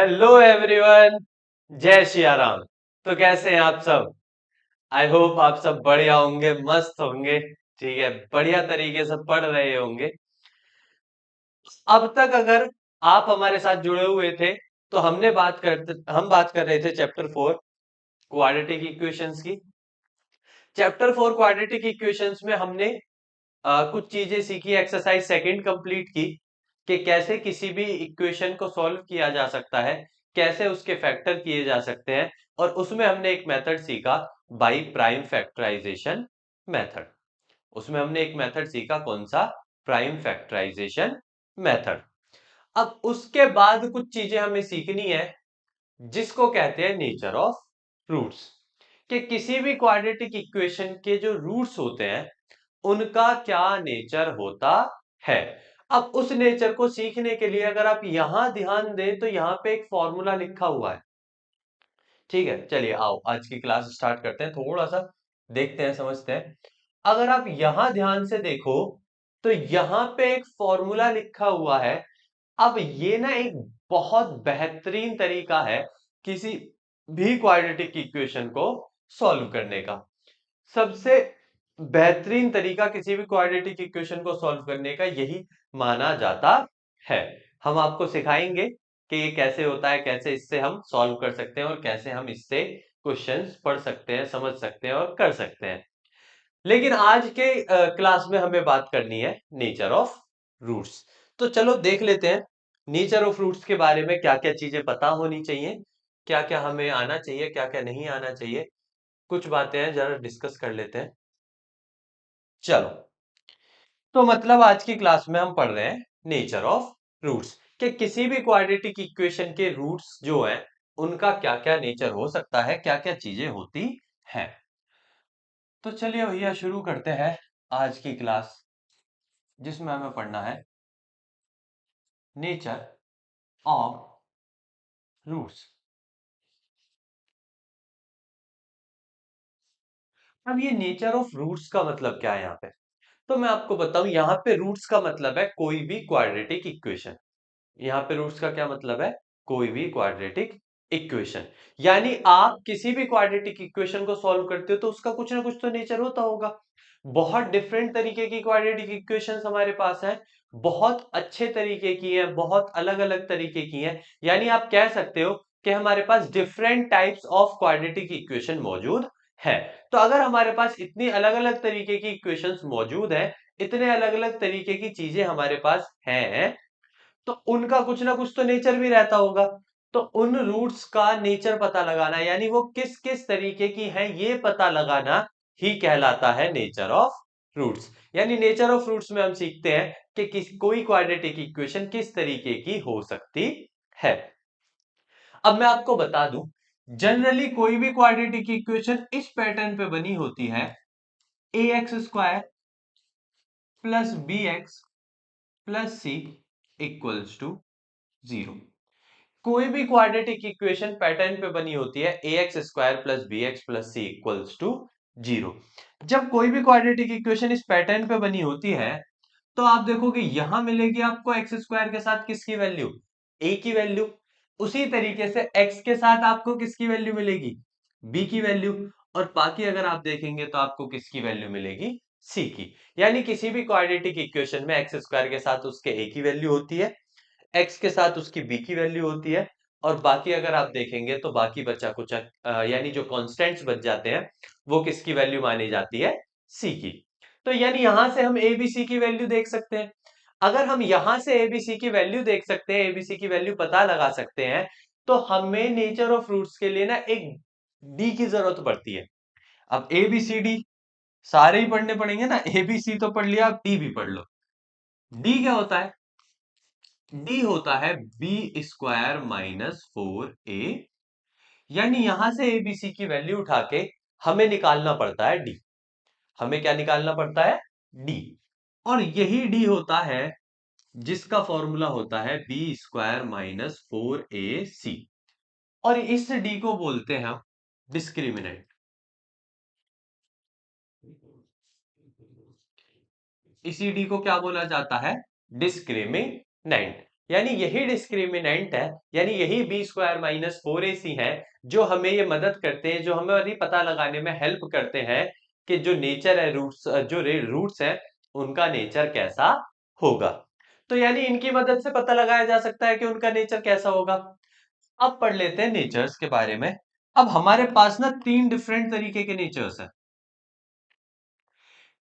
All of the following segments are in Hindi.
Hello everyone. जय सिया राम। तो कैसे हैं आप सब? आई होप आप सब बढ़िया होंगे, मस्त होंगे। ठीक है, बढ़िया तरीके से पढ़ रहे होंगे। अब तक अगर आप हमारे साथ जुड़े हुए थे तो हम बात कर रहे थे चैप्टर 4 क्वाड्रेटिक इक्वेशंस की। चैप्टर 4 क्वाड्रेटिक इक्वेशंस में हमने कुछ चीजें सीखी, एक्सरसाइज सेकंड कंप्लीट की कि कैसे किसी भी इक्वेशन को सॉल्व किया जा सकता है, कैसे उसके फैक्टर किए जा सकते हैं। और उसमें हमने एक मेथड सीखा, बाई प्राइम फैक्टराइजेशन मेथड। उसमें हमने एक मेथड सीखा, कौन सा? Prime factorisation method. अब उसके बाद कुछ चीजें हमें सीखनी है जिसको कहते हैं नेचर ऑफ रूट्स। कि किसी भी क्वाड्रेटिक इक्वेशन के जो रूट्स होते हैं उनका क्या नेचर होता है। अब उस नेचर को सीखने के लिए अगर आप यहां ध्यान दें तो यहां पे एक फॉर्मूला लिखा हुआ है। ठीक है, चलिए आओ आज की क्लास स्टार्ट करते हैं, थोड़ा सा देखते हैं, समझते हैं। अगर आप यहां ध्यान से देखो तो यहां पे एक फॉर्मूला लिखा हुआ है। अब ये ना एक बहुत बेहतरीन तरीका है किसी भी क्वाड्रेटिक इक्वेशन को सॉल्व करने का। सबसे बेहतरीन तरीका किसी भी क्वाड्रेटिक इक्वेशन को सॉल्व करने का यही माना जाता है। हम आपको सिखाएंगे कि ये कैसे होता है, कैसे इससे हम सॉल्व कर सकते हैं और कैसे हम इससे क्वेश्चंस पढ़ सकते हैं, समझ सकते हैं और कर सकते हैं। लेकिन आज के क्लास में हमें बात करनी है नेचर ऑफ रूट्स। तो चलो देख लेते हैं नेचर ऑफ रूट्स के बारे में क्या क्या चीजें पता होनी चाहिए, क्या क्या हमें आना चाहिए, क्या क्या नहीं आना चाहिए। कुछ बातें हैं, जरा डिस्कस कर लेते हैं। चलो, तो मतलब आज की क्लास में हम पढ़ रहे हैं नेचर ऑफ रूट्स, कि किसी भी क्वाड्रेटिक इक्वेशन के रूट्स जो हैं उनका क्या क्या नेचर हो सकता है, क्या क्या चीजें होती हैं। तो चलिए भैया शुरू करते हैं आज की क्लास, जिसमें हमें पढ़ना है नेचर ऑफ रूट्स। अब ये नेचर ऑफ रूट्स का मतलब क्या है यहाँ पे? तो मैं आपको बताऊं, यहाँ पे रूट्स का मतलब है कोई भी क्वाड्रेटिक इक्वेशन। यहाँ पे रूट्स का क्या मतलब है? कोई भी क्वाड्रेटिक इक्वेशन। यानी आप किसी भी क्वाड्रेटिक इक्वेशन को सॉल्व करते हो तो उसका कुछ ना कुछ तो नेचर होता होगा। बहुत डिफरेंट तरीके की क्वाड्रेटिक इक्वेशंस हमारे पास हैं, बहुत अच्छे तरीके की हैं, बहुत अलग अलग तरीके की हैं। यानी आप कह सकते हो कि हमारे पास different types of quadratic equation मौजूद है। तो अगर हमारे पास इतनी अलग अलग तरीके की इक्वेशंस मौजूद हैं, इतने अलग अलग तरीके की चीजें हमारे पास हैं, तो उनका कुछ ना कुछ तो नेचर भी रहता होगा। तो उन रूट्स का नेचर पता लगाना, यानी वो किस किस तरीके की हैं ये पता लगाना ही कहलाता है नेचर ऑफ रूट्स। यानी नेचर ऑफ रूट्स में हम सीखते हैं कि कोई क्वाड्रेटिक इक्वेशन किस तरीके की हो सकती है। अब मैं आपको बता दूं, जनरली कोई भी क्वाड्रेटिक इक्वेशन इस पैटर्न पे बनी होती है, a x square plus b x plus c equals to 0। कोई भी क्वाड्रेटिक इक्वेशन पैटर्न पे बनी होती है, a x square plus b x plus c equals to 0। जब कोई भी क्वाड्रेटिक इक्वेशन इस पैटर्न पे बनी होती है तो आप देखोगे यहां मिलेगी आपको एक्स स्क्वायर के साथ किसकी वैल्यू? ए की वैल्यू। उसी तरीके से एक्स के साथ आपको किसकी वैल्यू मिलेगी? बी की वैल्यू। और बाकी अगर आप देखेंगे तो आपको किसकी वैल्यू मिलेगी? सी की। यानी किसी भी क्वाड्रेटिक इक्वेशन में एक्स स्क्वायर के साथ उसके ए की वैल्यू होती है, एक्स के साथ उसकी बी की वैल्यू होती है, और बाकी अगर आप देखेंगे तो बाकी बचा कुछ यानी जो कांस्टेंट्स बच जाते हैं वो किसकी वैल्यू मानी जाती है? सी की। तो यानी यहां से हम ए बी सी की वैल्यू देख सकते हैं। अगर हम यहां से ए बी सी की वैल्यू देख सकते हैं, एबीसी की वैल्यू पता लगा सकते हैं, तो हमें नेचर ऑफ रूट्स के लिए ना एक डी की जरूरत पड़ती है। अब ए बी सी डी सारे ही पढ़ने पड़ेंगे ना, ए बी सी तो पढ़ लिया, आप डी भी पढ़ लो। डी क्या होता है? डी होता है बी स्क्वायर माइनस 4 ए। यानी यहां से एबीसी की वैल्यू उठा के हमें निकालना पड़ता है डी। हमें क्या निकालना पड़ता है? डी। और यही डी होता है जिसका फॉर्मूला होता है बी स्क्वायर माइनस 4ac। और इस डी को बोलते हैं हम डिस्क्रिमिनेंट। इसी डी को क्या बोला जाता है? डिस्क्रिमिनेंट। यानी यही डिस्क्रिमिनेंट है, यानी यही बी स्क्वायर माइनस 4ac है जो हमें ये मदद करते हैं, जो हमें पता लगाने में हेल्प करते हैं कि जो नेचर है रूट्स, जो रूट्स है उनका नेचर कैसा होगा। तो यानी इनकी मदद से पता लगाया जा सकता है कि उनका नेचर कैसा होगा। अब पढ़ लेते हैं नेचर्स के बारे में। अब हमारे पास ना 3 डिफरेंट तरीके के नेचर्स हैं।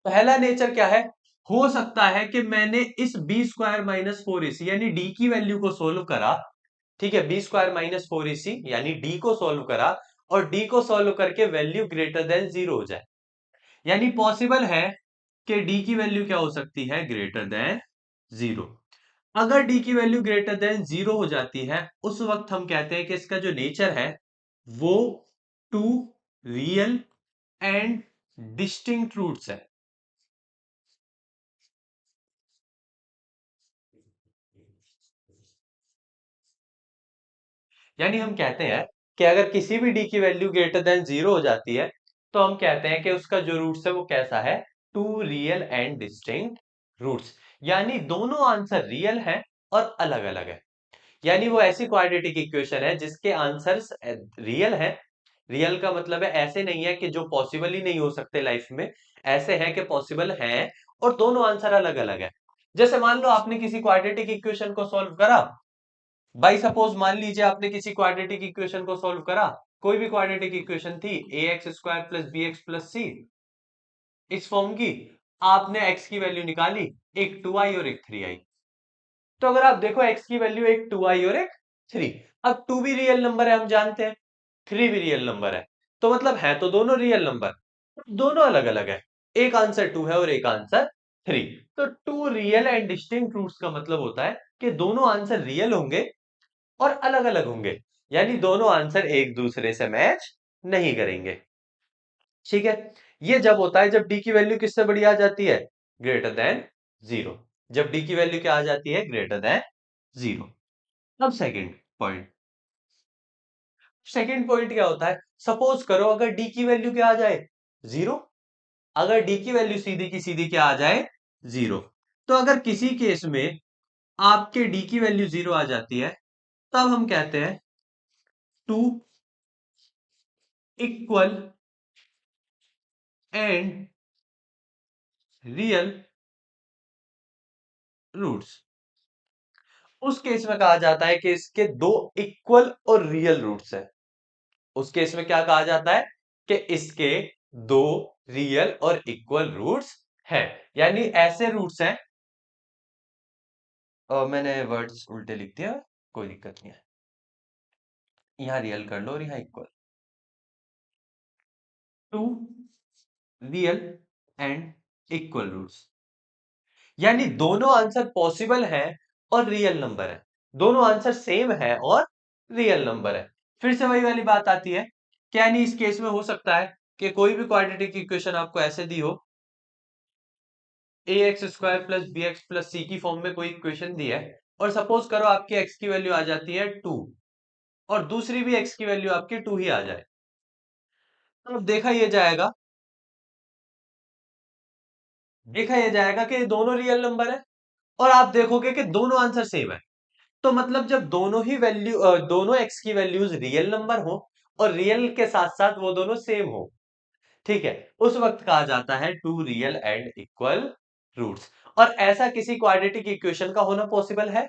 पहला नेचर क्या है, हो सकता है कि मैंने इस बी स्क्वायर माइनस 4ac यानी डी की वैल्यू को सोल्व करा, ठीक है, बी स्क्वायर माइनस 4ac यानी डी को सोल्व करा, और डी को सोल्व करके वैल्यू ग्रेटर देन जीरो हो जाए। यानी पॉसिबल है कि डी की वैल्यू क्या हो सकती है, ग्रेटर देन जीरो। अगर डी की वैल्यू ग्रेटर देन जीरो हो जाती है, उस वक्त हम कहते हैं कि इसका जो नेचर है वो two real and distinct roots है। यानी हम कहते हैं कि अगर किसी भी डी की वैल्यू ग्रेटर देन जीरो हो जाती है, तो हम कहते हैं कि उसका जो रूट्स है वो कैसा है, two real and distinct roots. यानी दोनों आंसर रियल है और अलग अलग है। यानी वो ऐसी क्वाड्रेटिक इक्वेशन है जिसके आंसर्स रियल है। रियल का मतलब है ऐसे नहीं है कि जो पॉसिबल ही नहीं हो सकते लाइफ में, ऐसे हैं कि पॉसिबल हैं, और दोनों आंसर अलग अलग है। जैसे मान लो आपने किसी क्वाड्रेटिक इक्वेशन को सॉल्व करा, बाई सपोज मान लीजिए आपने किसी क्वाड्रेटिक इक्वेशन को सॉल्व करा, कोई भी क्वाड्रेटिक इक्वेशन थी a x square plus b x plus c, इस फॉर्म की, आपने एक्स की वैल्यू निकाली, एक 2i और एक 3i। तो अगर आप देखो एक्स की वैल्यू एक 2i और एक 3, अब 2 भी रियल नंबर है हम जानते हैं, 3 भी रियल नंबर है, तो मतलब है तो दोनों रियल नंबर, दोनों अलग अलग है। एक आंसर 2 है और एक आंसर 3। तो two real and distinct roots का मतलब होता है कि दोनों आंसर रियल होंगे और अलग अलग होंगे, यानी दोनों आंसर एक दूसरे से मैच नहीं करेंगे। ठीक है, ये जब होता है जब डी की वैल्यू किससे बड़ी आ जाती है, ग्रेटर देन जीरो। जब डी की वैल्यू क्या आ जाती है, ग्रेटर देन जीरो। अब सेकंड पॉइंट, सेकंड पॉइंट क्या होता है, सपोज करो अगर डी की वैल्यू क्या आ जाए, जीरो। अगर डी की वैल्यू सीधी की सीधी क्या आ जाए, जीरो। तो अगर किसी केस में आपके डी की वैल्यू जीरो आ जाती है, तब हम कहते हैं two equal and real roots. उस केस में कहा जाता है कि इसके दो इक्वल और रियल रूट्स हैं। उस केस में क्या कहा जाता है कि इसके दो रियल और इक्वल रूट्स हैं, यानी ऐसे रूट्स हैं, मैंने वर्ड्स उल्टे लिख दिया, कोई दिक्कत नहीं है, यहां रियल कर लो और यहां equal. Two real and equal roots, यानी दोनों आंसर पॉसिबल है और रियल नंबर है, दोनों आंसर सेम है और रियल नंबर है। फिर से वही वाली बात आती है, क्या नहीं, इस केस में हो सकता है कि कोई भी क्वाड्रेटिक इक्वेशन आपको ऐसे दी हो, a x square plus b x plus c की फॉर्म में कोई इक्वेशन दी है, और सपोज करो आपकी एक्स की वैल्यू आ जाती है 2, और दूसरी भी एक्स की वैल्यू आपकी 2 ही आ जाए, तो अब देखा यह जाएगा कि ये दोनों रियल नंबर है, और आप देखोगे कि दोनों आंसर सेम है। तो मतलब जब दोनों ही वैल्यू, दोनों एक्स की वैल्यूज रियल नंबर हो और रियल के साथ साथ वो दोनों सेम हो, ठीक है, उस वक्त कहा जाता है two real and equal roots. और ऐसा किसी क्वाड्रेटिक इक्वेशन का होना पॉसिबल है,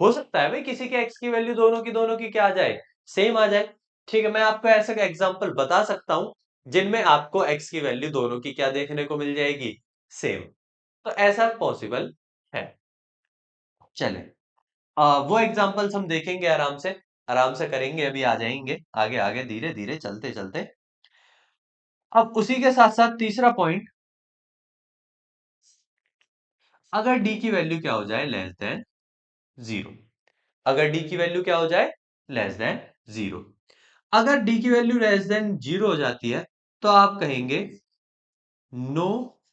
हो सकता है भाई किसी के एक्स की वैल्यू दोनों की क्या आ जाए, सेम आ जाए। ठीक है, मैं आपको ऐसा एग्जांपल बता सकता हूं जिनमें आपको एक्स की वैल्यू दोनों की क्या देखने को मिल जाएगी, सेम। तो ऐसा पॉसिबल है। चले, वो एग्जांपल्स हम देखेंगे आराम से करेंगे, अभी आ जाएंगे आगे आगे धीरे धीरे चलते चलते। अब उसी के साथ साथ तीसरा पॉइंट, अगर डी की वैल्यू क्या हो जाए, लेस देन जीरो। अगर डी की वैल्यू क्या हो जाए, लेस देन जीरो। अगर डी की वैल्यू लेस देन जीरो हो जाती है, तो आप कहेंगे नो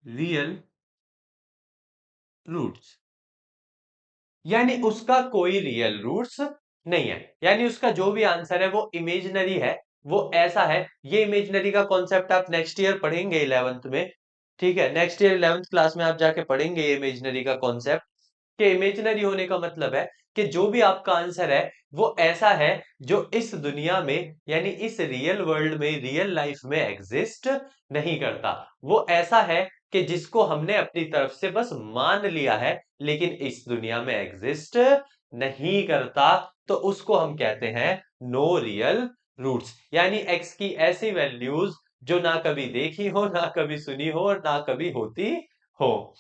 रियल रूट्स, यानी उसका कोई रियल रूट्स नहीं है, यानी उसका जो भी आंसर है वो इमेजिनरी है, वो ऐसा है। ये इमेजिनरी का कॉन्सेप्ट आप नेक्स्ट ईयर पढ़ेंगे 11th में, ठीक है, नेक्स्ट ईयर 11th क्लास में आप जाके पढ़ेंगे ये इमेजिनरी का कॉन्सेप्ट। कि इमेजिनरी होने का मतलब है कि जो भी आपका आंसर है वो ऐसा है जो इस दुनिया में यानी इस रियल वर्ल्ड में रियल लाइफ में एग्जिस्ट नहीं करता। वो ऐसा है कि जिसको हमने अपनी तरफ से बस मान लिया है लेकिन इस दुनिया में एग्जिस्ट नहीं करता। तो उसको हम कहते हैं नो रियल रूट्स, यानी एक्स की ऐसी वैल्यूज जो ना कभी देखी हो, ना कभी सुनी हो और ना कभी होती हो।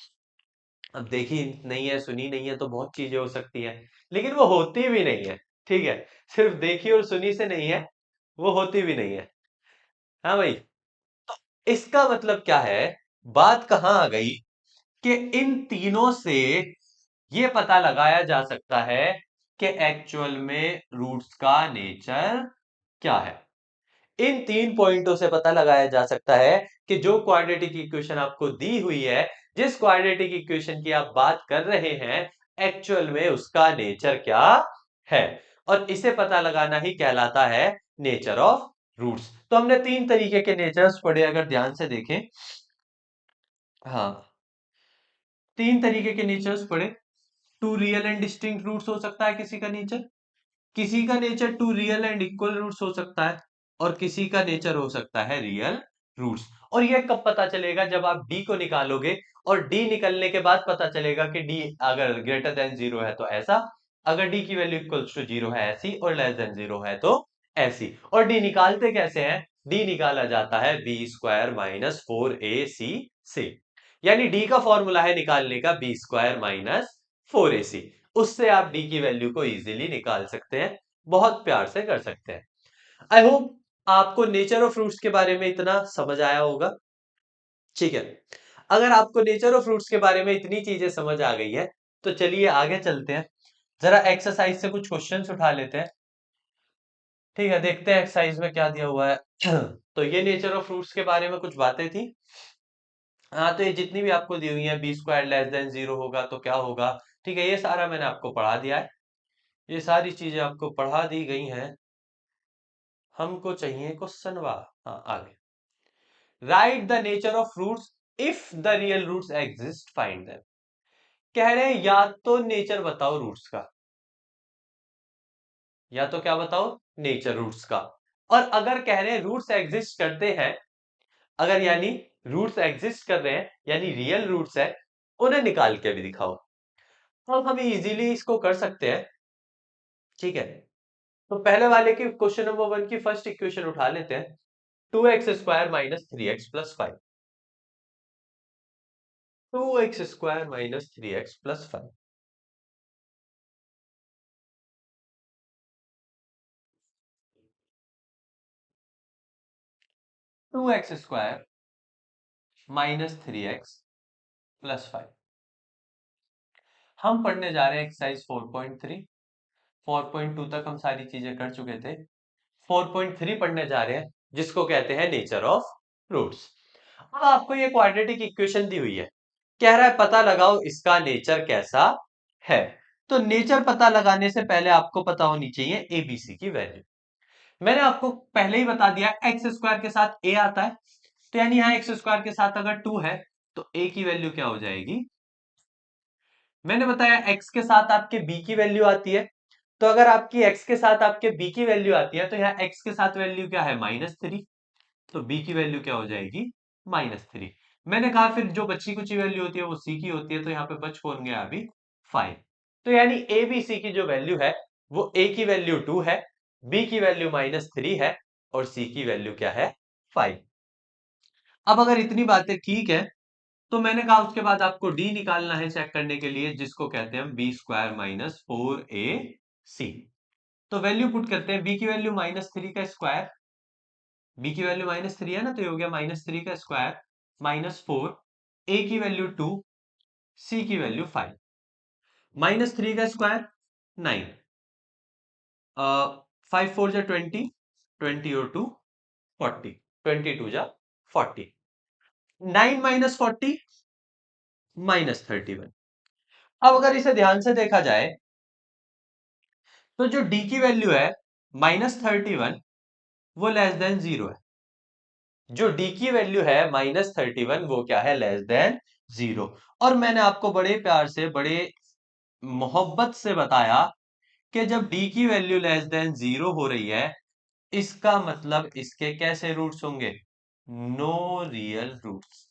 अब देखी नहीं है, सुनी नहीं है तो बहुत चीजें हो सकती हैं, लेकिन वो होती भी नहीं है। ठीक है, सिर्फ देखी और सुनी से नहीं है, वो होती भी नहीं है। हाँ भाई, तो इसका मतलब क्या है, बात कहां आ गई कि इन तीनों से ये पता लगाया जा सकता है कि एक्चुअल में रूट्स का नेचर क्या है। इन तीन पॉइंटों से पता लगाया जा सकता है कि जो क्वाड्रेटिक इक्वेशन आपको दी हुई है, जिस क्वाड्रेटिक इक्वेशन की आप बात कर रहे हैं, एक्चुअल में उसका नेचर क्या है। और इसे पता लगाना ही कहलाता है नेचर ऑफ रूट्स। तो हमने तीन तरीके के नेचर्स पढ़े, अगर ध्यान से देखें। हाँ, तीन तरीके के नेचर्स पढ़े। Two real and distinct roots हो सकता है किसी का नेचर, किसी का nature two real and equal roots हो सकता है, और किसी का नेचर हो सकता है रियल रूट्स। और यह कब पता चलेगा, जब आप डी को निकालोगे, और डी निकलने के बाद पता चलेगा कि डी अगर ग्रेटर देन जीरो है तो ऐसा, अगर डी की वैल्यू इक्वल्स टू जीरो है ऐसी, और लेस देन जीरो है तो ऐसी। और डी निकालते कैसे हैं, डी निकाला जाता है बी स्क्वायर माइनस फोर ए सी से, यानी डी का फॉर्मूला है निकालने का बी स्क्वायर माइनस फोर ए सी। उससे आप डी की वैल्यू को इजीली निकाल सकते हैं, बहुत प्यार से कर सकते हैं। आई होप आपको नेचर ऑफ फ्रूट्स के बारे में इतना समझ आया होगा। ठीक है, अगर आपको नेचर ऑफ फ्रूट्स के बारे में इतनी चीजें समझ आ गई है, तो चलिए आगे चलते हैं, जरा एक्सरसाइज से कुछ क्वेश्चंस उठा लेते हैं। ठीक है, देखते हैं एक्सरसाइज में क्या दिया हुआ है। तो ये नेचर ऑफ फ्रूट्स के बारे में कुछ बातें थी। हाँ, तो ये जितनी भी आपको दी हुई है, B square less than zero होगा तो क्या होगा, ठीक है, ये सारा मैंने आपको पढ़ा दिया है। ये सारी चीजें आपको पढ़ा दी गई हैं। हमको चाहिए क्वेश्चन वा। हाँ, आगे। Write the nature of roots if the real roots exist, find them. कह रहे हैं या तो नेचर बताओ रूट्स का, या तो क्या बताओ, नेचर रूट्स का। और अगर कह रहे हैं रूट्स एग्जिस्ट करते हैं, अगर यानी रूट्स एग्जिस्ट कर रहे हैं यानी रियल रूट्स है, उन्हें निकाल के भी दिखाओ। तो हम इजीली इसको कर सकते हैं। ठीक है, तो पहले वाले की क्वेश्चन नंबर वन की फर्स्ट इक्वेशन उठा लेते हैं। Two x square minus three x plus five, two x square minus three x plus five. Two x square minus three x plus five. हम पढ़ने जा रहे हैं एक्सरसाइज 4.3। 4.2 तक हम सारी चीजें कर चुके थे। 4.3 पढ़ने जा रहे हैं, जिसको कहते हैं नेचर ऑफ रूट्स। अब आपको ये क्वाड्रेटिक इक्वेशन दी हुई है, कह रहा है पता लगाओ इसका नेचर कैसा है। तो नेचर पता लगाने से पहले आपको पता होनी चाहिए एबीसी की वैल्यू। मैंने आपको पहले ही बता दिया, एक्स स्क्वायर के साथ ए आता है, तो यानी यहां एक्स स्क्वायर के साथ अगर टू है तो ए की वैल्यू क्या हो जाएगी। मैंने बताया x के साथ आपके b की वैल्यू आती है, तो अगर आपकी x के साथ आपके b की वैल्यू आती है तो यहाँ x के साथ वैल्यू क्या है, माइनस थ्री, तो b की वैल्यू क्या हो जाएगी, माइनस थ्री। मैंने कहा फिर जो बची कुची वैल्यू होती है वो c की होती है, तो यहाँ पे बच कौन गया अभी, फाइव। तो यानी a b c की जो वैल्यू है वो a की वैल्यू टू है, b की वैल्यू माइनस थ्री है, और c की वैल्यू क्या है, फाइव। अब अगर इतनी बातें ठीक है, तो मैंने कहा उसके बाद आपको डी निकालना है चेक करने के लिए, जिसको कहते हैं बी स्क्वायर माइनस फोर ए सी। तो वैल्यू पुट करते हैं, बी की वैल्यू माइनस थ्री का स्क्वायर, बी की वैल्यू माइनस थ्री है ना, तो ये हो गया माइनस थ्री का स्क्वायर माइनस फोर, ए की वैल्यू टू, सी की वैल्यू फाइव। माइनस थ्री का स्क्वायर नाइन, फाइव फोर जा ट्वेंटी, ट्वेंटी और टू फोर्टी, ट्वेंटी टू जा forty. Nine minus forty minus thirty one. अब अगर इसे ध्यान से देखा जाए, तो जो डी की वैल्यू है माइनस थर्टी वन, वो लेस देन जीरो है। जो डी की वैल्यू है माइनस थर्टी वन, वो क्या है, लेस देन जीरो। और मैंने आपको बड़े प्यार से, बड़े मोहब्बत से बताया कि जब डी की वैल्यू लेस देन 0 हो रही है, इसका मतलब इसके कैसे रूट्स होंगे? No real roots.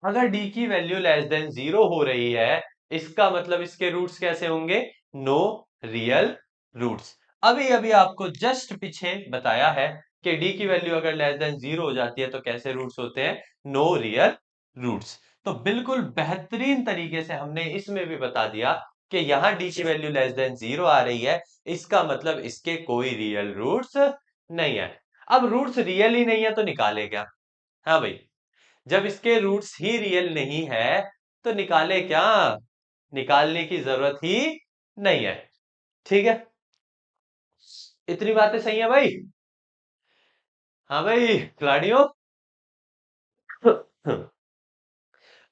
अगर डी की वैल्यू लेस देन 0 हो रही है, इसका मतलब इसके रूट्स कैसे होंगे? No real roots. अभी अभी आपको जस्ट पीछे बताया है कि डी की वैल्यू अगर लेस देन 0 हो जाती है तो कैसे रूट्स होते हैं? No real roots. तो बिल्कुल बेहतरीन तरीके से हमने इसमें भी बता दिया कि यहां डी की वैल्यू लेस देन 0 आ रही है, इसका मतलब इसके कोई रियल रूट्स नहीं है। अब रूट्स रियल ही नहीं है तो निकाले क्या? हाँ भाई, जब इसके रूट्स ही रियल नहीं है तो निकाले क्या? निकालने की जरूरत ही नहीं है। ठीक है, इतनी बातें सही है भाई? हाँ भाई खिलाड़ियों।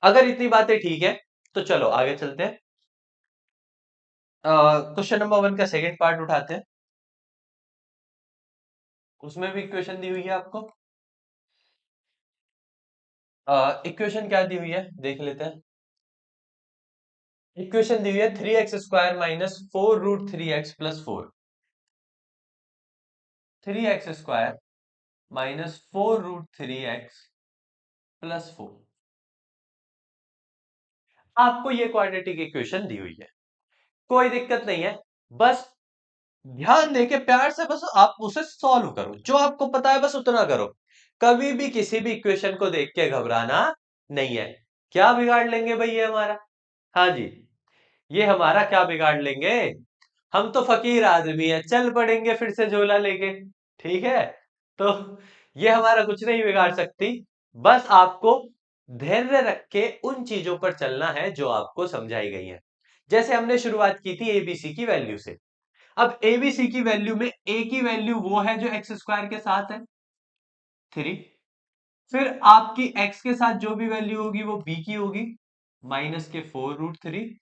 अगर इतनी बातें ठीक है तो चलो आगे चलते हैं। क्वेश्चन नंबर 1 का सेकंड पार्ट उठाते हैं। उसमें भी इक्वेशन दी हुई है आपको। इक्वेशन क्या दी हुई है देख लेते हैं। इक्वेशन दी हुई है 3x² minus 4√3x+4। 3x² minus 4√3x+4। आपको ये क्वाड्रेटिक इक्वेशन दी हुई है, कोई दिक्कत नहीं है। बस ध्यान देके प्यार से बस आप उसे सॉल्व करो, जो आपको पता है बस उतना करो। कभी भी किसी भी इक्वेशन को देख के घबराना नहीं है। क्या बिगाड़ लेंगे भाई ये हमारा? हाँ जी, ये हमारा क्या बिगाड़ लेंगे? हम तो फकीर आदमी है, चल पड़ेंगे फिर से झोला लेके। ठीक है, तो ये हमारा कुछ नहीं बिगाड़ सकती। बस आपको धैर्य रख के उन चीजों पर चलना है जो आपको समझाई गई है। जैसे हमने शुरुआत की थी एबीसी की वैल्यू से। अब एबीसी की वैल्यू में ए की वैल्यू वो है जो x² के साथ है 3। फिर आपकी x के साथ जो भी वैल्यू होगी वो b की होगी, माइनस के 4√3।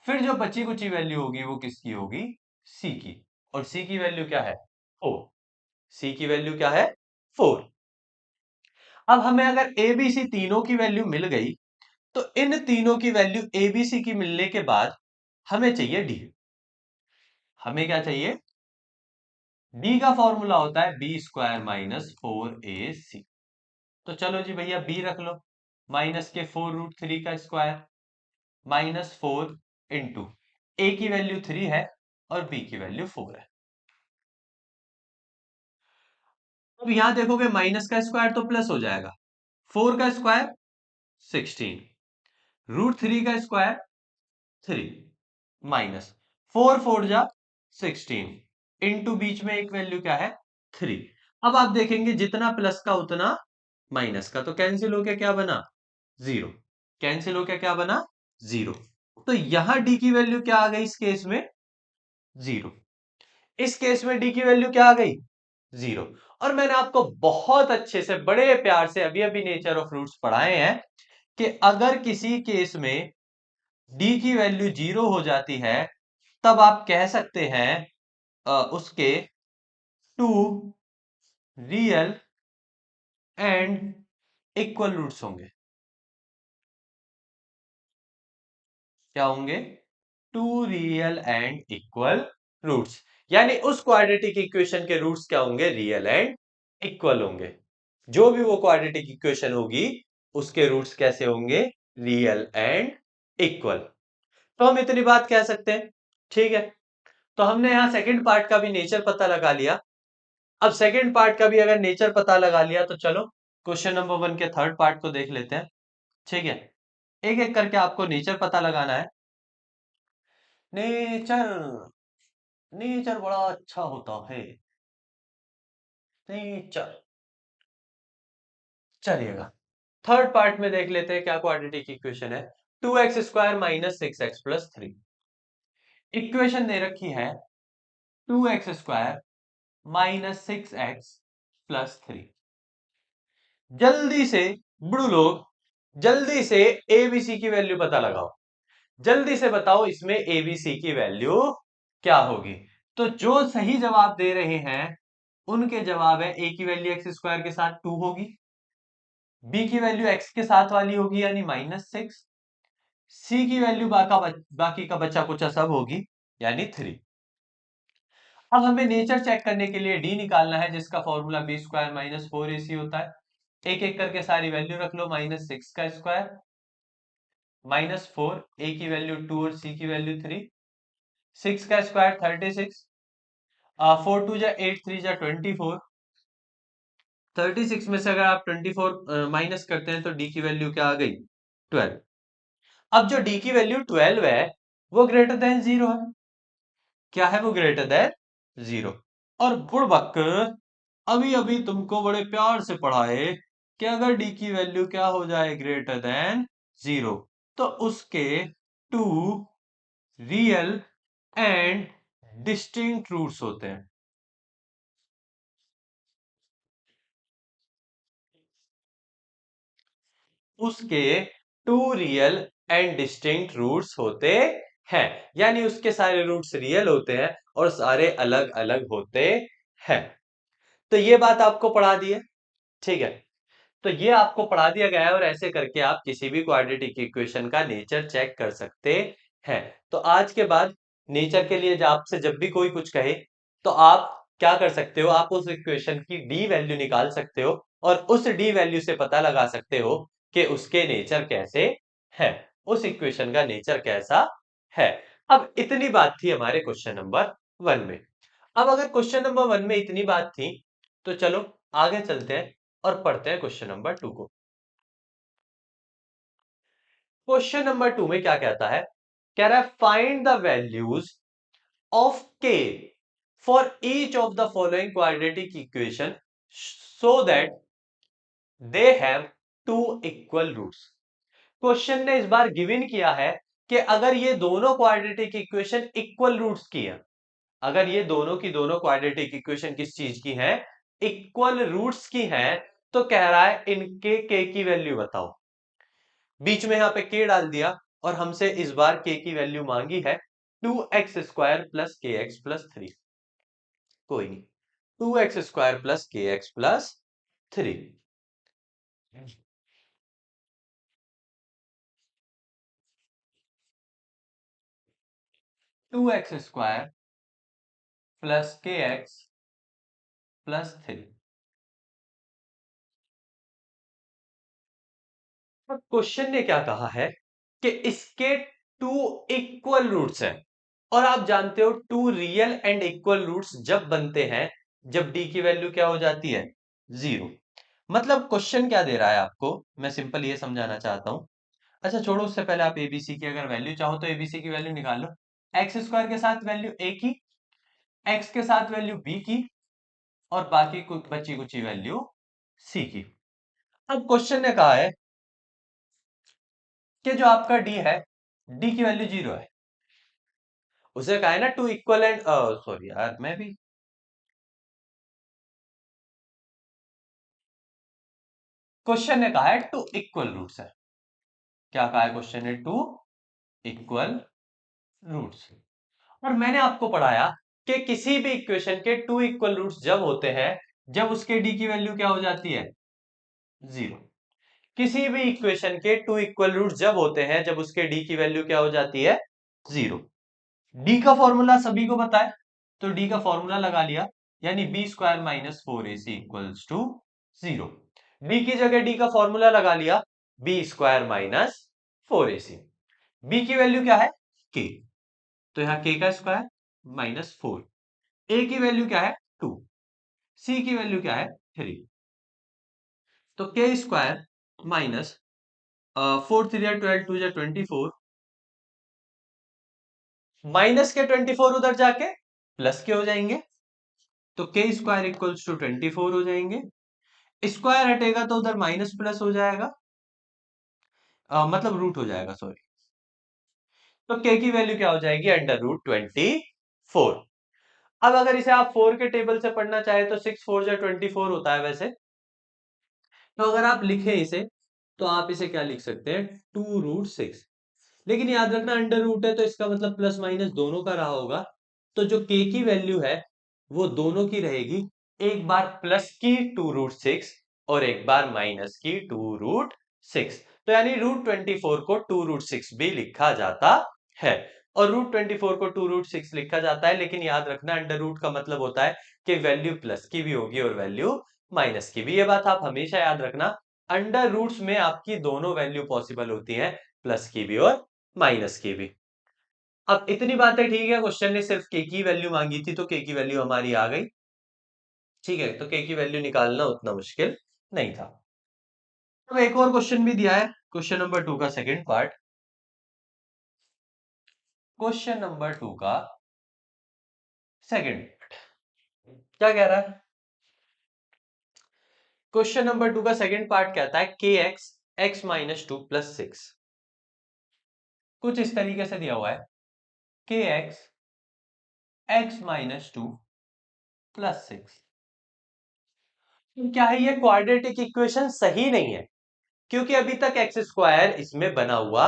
फिर जो बची कुची वैल्यू होगी वो किसकी होगी? c की। और c की वैल्यू क्या है? 4। c की वैल्यू क्या है? 4। अब हमें अगर ए बी सी तीनों की वैल्यू मिल गई, तो इन तीनों की वैल्यू ए बी सी की मिलने के बाद हमें चाहिए डी। हमें क्या चाहिए? डी का फॉर्मूला होता है b² माइनस 4ac। तो चलो जी भैया बी रख लो, माइनस के 4√3 का स्क्वायर माइनस 4 इंटू ए की वैल्यू 3 है और बी की वैल्यू 4 है। अब यहां देखोगे माइनस का स्क्वायर तो प्लस हो जाएगा, 4 का स्क्वायर 16, √3 का स्क्वायर 3, माइनस 4 4 जा 16, इंटू बीच में एक वैल्यू क्या है? 3। अब आप देखेंगे जितना प्लस का उतना माइनस का, तो कैंसिल होके क्या बना? 0। कैंसिल होके क्या बना? 0। तो यहां डी की वैल्यू क्या आ गई इस केस में? 0। इस केस में डी की वैल्यू क्या आ गई? 0। और मैंने आपको बहुत अच्छे से बड़े प्यार से अभी अभी नेचर ऑफ रूट्स पढ़ाए हैं कि अगर किसी केस में डी की वैल्यू 0 हो जाती है, तब आप कह सकते हैं उसके two real and equal roots होंगे। क्या होंगे? Two real and equal roots. यानी उस क्वाड्रेटिक इक्वेशन के रूट्स क्या होंगे? रियल एंड इक्वल होंगे। जो भी वो क्वाड्रेटिक इक्वेशन होगी उसके रूट्स कैसे होंगे? Real and equal. तो हम इतनी बात कह सकते हैं। ठीक है, तो हमने यहां सेकंड पार्ट का भी नेचर पता लगा लिया। अब सेकंड पार्ट का भी अगर नेचर पता लगा लिया तो चलो क्वेश्चन नंबर 1 के थर्ड पार्ट को देख लेते हैं। ठीक है, एक एक करके आपको नेचर पता लगाना है। नेचर, नेचर बड़ा अच्छा होता है। नेचर, चलिएगा थर्ड पार्ट में देख लेते हैं क्या क्वाड्रेटिक इक्वेशन है। 2x² minus 6x+3। इक्वेशन दे रखी है 2x² माइनस 6x+3। जल्दी से बुढ़ू लोग, जल्दी से एबीसी की वैल्यू पता लगाओ। जल्दी से बताओ इसमें एबीसी की वैल्यू क्या होगी? तो जो सही जवाब दे रहे हैं उनके जवाब है ए की वैल्यू x² के साथ 2 होगी, बी की वैल्यू x के साथ वाली होगी यानी -6, सी की वैल्यू बाकी का बच्चा कुछ सब होगी, यानी 3। अब हमें नेचर चेक करने के लिए डी निकालना है, जिसका formula B square minus 4ac होता है। एक एक करके सारी वैल्यू रख लो। -6 का स्क्वायर -4, ए की वैल्यू 2 और सी की वैल्यू 3। 6 का स्क्वायर 36, 4 2 जा 8, 3 जा 24। 36 में से अगर आप 24 माइनस करते हैं तो डी की वैल्यू क्या आ गई? 12। अब जो डी की वैल्यू 12 है वो ग्रेटर देन 0 है। क्या है वो? Greater than 0। और बुड़बक, अभी अभी तुमको बड़े प्यार से पढ़ाए कि अगर डी की वैल्यू क्या हो जाए? ग्रेटर देन 0, तो उसके two real and distinct roots होते हैं। उसके two real and distinct roots होते हैं, यानी उसके सारे रूट्स रियल होते हैं और सारे अलग अलग होते हैं। तो ये बात आपको पढ़ा दी है, ठीक है। तो ये आपको पढ़ा दिया गया है और ऐसे करके आप किसी भी क्वाड्रेटिक इक्वेशन का नेचर चेक कर सकते हैं। तो आज के बाद नेचर के लिए आपसे जब भी कोई कुछ कहे तो आप क्या कर सकते हो? आप उस इक्वेशन की डी वैल्यू निकाल सकते हो और उस डी वैल्यू से पता लगा सकते हो कि उसके नेचर कैसे है, उस इक्वेशन का नेचर कैसा है। अब इतनी बात थी हमारे क्वेश्चन नंबर 1 में। अब अगर क्वेश्चन नंबर 1 में इतनी बात थी तो चलो आगे चलते हैं और पढ़ते हैं क्वेश्चन नंबर 2 को। क्वेश्चन नंबर 2 में क्या कहता है? कह रहा है find the values of k for each of the following quadratic equation so that they have two equal roots. Question ने इस बार गिवन किया है कि अगर ये दोनों क्वाड्रेटिक इक्वेशन इक्वल रूट्स की है, अगर ये दोनों की दोनों क्वाड्रेटिक इक्वेशन किस चीज की है? इक्वल रूट्स की है। तो कह रहा है इनके k की वैल्यू बताओ। बीच में यहां पे k डाल दिया और हमसे इस बार k की वैल्यू मांगी है 2x² प्लस के एक्स प्लस 3। कोई नहीं, 2x² प्लस के एक्स प्लस 3। 2x² प्लस के एक्स प्लस 3। क्वेश्चन ने क्या कहा है कि इसके टू इक्वल रूट्स हैं और आप जानते हो two real and equal roots जब बनते हैं जब डी की वैल्यू क्या हो जाती है? 0। मतलब क्वेश्चन क्या दे रहा है आपको, मैं सिंपल ये समझाना चाहता हूं। अच्छा छोड़ो, उससे पहले आप एबीसी की अगर वैल्यू चाहो तो एबीसी की वैल्यू निकाल लो। x² के साथ वैल्यू a की, x के साथ वैल्यू b की और बाकी कुछ बची कुची वैल्यू c की। अब क्वेश्चन ने कहा है कि जो आपका d है, d की वैल्यू 0 है। उसे कहा है ना टू इक्वल एंड, सॉरी यार मैं भी, क्वेश्चन ने कहा है टू इक्वल रूट्स है। क्या कहा है क्वेश्चन ने? Two equal roots. और मैंने आपको पढ़ाया कि किसी भी इक्वेशन के टू इक्वल रूट्स जब होते हैं जब उसके डी की वैल्यू क्या हो जाती है? 0। किसी भी इक्वेशन के टू इक्वल रूट्स जब होते हैं जब उसके डी की वैल्यू क्या हो जाती है? 0। डी का फॉर्मूला सभी को पता है, तो डी का फॉर्मूला लगा लिया, यानी b² minus 4ac equals to 0। B की जगह डी का फॉर्मूला लगा लिया, b² माइनस 4ac। बी की वैल्यू क्या है? k, तो यहां k का स्क्वायर माइनस 4। ए की वैल्यू क्या है? 2। सी की वैल्यू क्या है? 3। तो k² माइनस 4 3 12 2 24, माइनस के 24 उधर जाके प्लस के हो जाएंगे, तो k² इक्वल्स टू 24 हो जाएंगे। स्क्वायर हटेगा तो उधर माइनस प्लस हो जाएगा, मतलब रूट हो जाएगा, सॉरी। तो k की वैल्यू क्या हो जाएगी? √24। अब अगर इसे आप 4 के टेबल से पढ़ना चाहे तो 6 4 जा 24 होता है वैसे। तो अगर आप लिखें इसे तो आप इसे क्या लिख सकते हैं? 2√6। लेकिन याद रखना अंडर रूट है तो इसका मतलब प्लस माइनस दोनों का रहा होगा। तो जो k की वैल्यू है वो दोनों की रहेगी, एक बार प्लस की 2√6 और एक बार माइनस की 2√6। तो यानी √24 को 2√6 भी लिखा जाता है। और √24 को 2√6 लिखा जाता है, लेकिन याद रखना अंडर रूट का मतलब होता है कि वैल्यू प्लस की भी होगी और वैल्यू माइनस की भी। ये बात आप हमेशा याद रखना, अंडर रूट्स में आपकी दोनों वैल्यू पॉसिबल होती है, प्लस की भी और माइनस की भी। अब इतनी बातें ठीक है, क्वेश्चन ने सिर्फ के की वैल्यू मांगी थी तो के की वैल्यू हमारी आ गई। ठीक है, तो के की वैल्यू निकालना उतना मुश्किल नहीं था। अब एक और क्वेश्चन भी दिया है, क्वेश्चन नंबर 2 का सेकंड पार्ट। क्वेश्चन नंबर 2 का सेकंड क्या कह रहा है? क्वेश्चन नंबर 2 का सेकंड पार्ट कहता है के एक्स एक्स माइनस 2 प्लस 6। कुछ इस तरीके से दिया हुआ है के एक्स एक्स माइनस 2 प्लस 6। क्या है, ये क्वाड्रेटिक इक्वेशन सही नहीं है, क्योंकि अभी तक एक्स स्क्वायर इसमें बना हुआ